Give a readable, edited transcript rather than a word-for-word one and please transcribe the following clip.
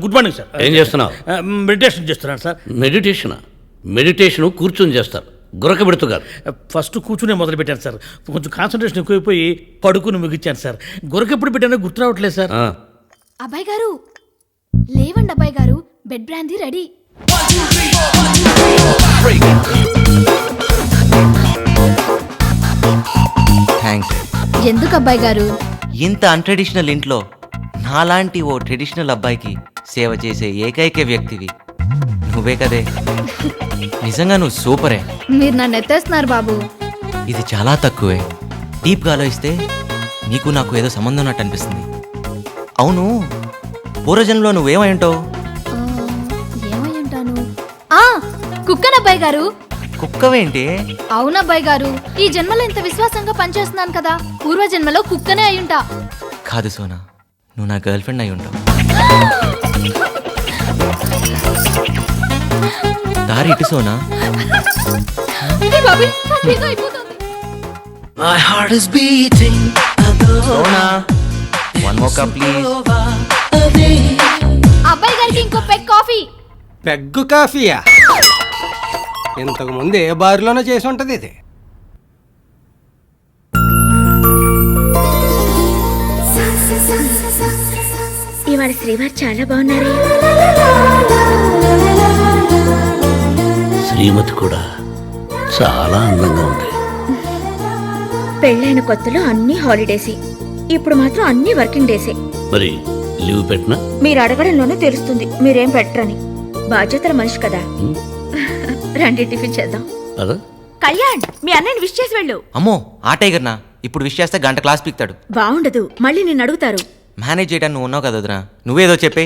Good morning sir. ఏం చేస్తున్నావు? Meditation చేస్తున్నాను సార్. మెడిటేషన్ కూర్చొని చేస్తారు, గురక పెడుతూ కాదు. ఫస్ట్ కూర్చునే మొదలు పెట్టాను సార్. కొంచెం కాన్సన్ట్రేషన్ ఎక్కువైపోయి పడుకుని ముగించాను సార్. గురక ఎప్పుడు పెట్టానో గుర్తు రావట్లేదు సార్. అబ్బాయి గారు లేవండి. అబ్బాయి గారు బెడ్ బ్రాందీ రెడీ. థ్యాంక్స్. ఎందుకు అబ్బాయి గారు? ఇంత అన్ట్రెడిషనల్ ఇంట్లో నాలాంటి ఓ ట్రెడిషనల్ అబ్బాయికి సేవ చేసే ఏకైక వ్యక్తివి నువ్వే కదే. నిజంగా నువ్వు సూపరే. మీరు నన్ను ఎత్తేస్తున్నారు బాబు. ఇది చాలా తక్కువే. డీప్గా ఆలోచిస్తే నీకు నాకు ఏదో సంబంధం ఉన్నట్టు అనిపిస్తుంది. అవును, పూర్వజన్మలో నువ్వేమై ఉంటావు? ఏమై ఉంటాను? కుక్కనబ్బాయి గారు. కుక్కవేంటి? అవునబ్బాయి గారు, ఈ జన్మలో ఇంత విశ్వాసంగా పనిచేస్తున్నాను కదా, పూర్వ జన్మలో కుక్కనే అయ్యుంటా. కాదు సోనా, నువ్వు నా గర్ల్ ఫ్రెండ్ అయి ఉంటావు. దారి ఇటు Sona. Sona, one more cup please. అబ్బాయి గారికి ఇంకో పెగ్ కాఫీ. పెగ్గు కాఫీయా? ఇంతకు ముందు ఏ బారులోనో చేసి ఉంటది ఇది. ఇవాళ శ్రీవారు చాలా బాగున్నారు. శ్రీమతి కూడా చాలా అందంగా ఉంది. పెళ్ళైన కొత్తలో అన్ని హాలిడేసే, ఇప్పుడు మాత్రం అన్ని వర్కింగ్ డేసే. మరి లీవ్ పెట్టినా? మీరు అడగడంలోనే తెలుస్తుంది మీరేం పెట్టరని. బాధ్యతల మనిషి కదా. రండి టిఫిన్ చేద్దాం. అదా కళ్యాణ్, మీ అన్నయ్యని విష్ చేసి వెళ్ళు. అమ్మో, ఆ టైగర్ నా ఇప్పుడు విష్ చేస్తే గంట క్లాస్ పీక్తాడు. బాగుండదు, మళ్ళీ నిన్ను అడుగుతారు. మేనేజ్ చేయడానికి నువ్వు ఉన్నావు కదా వదినా, నువ్వేదో చెప్పే.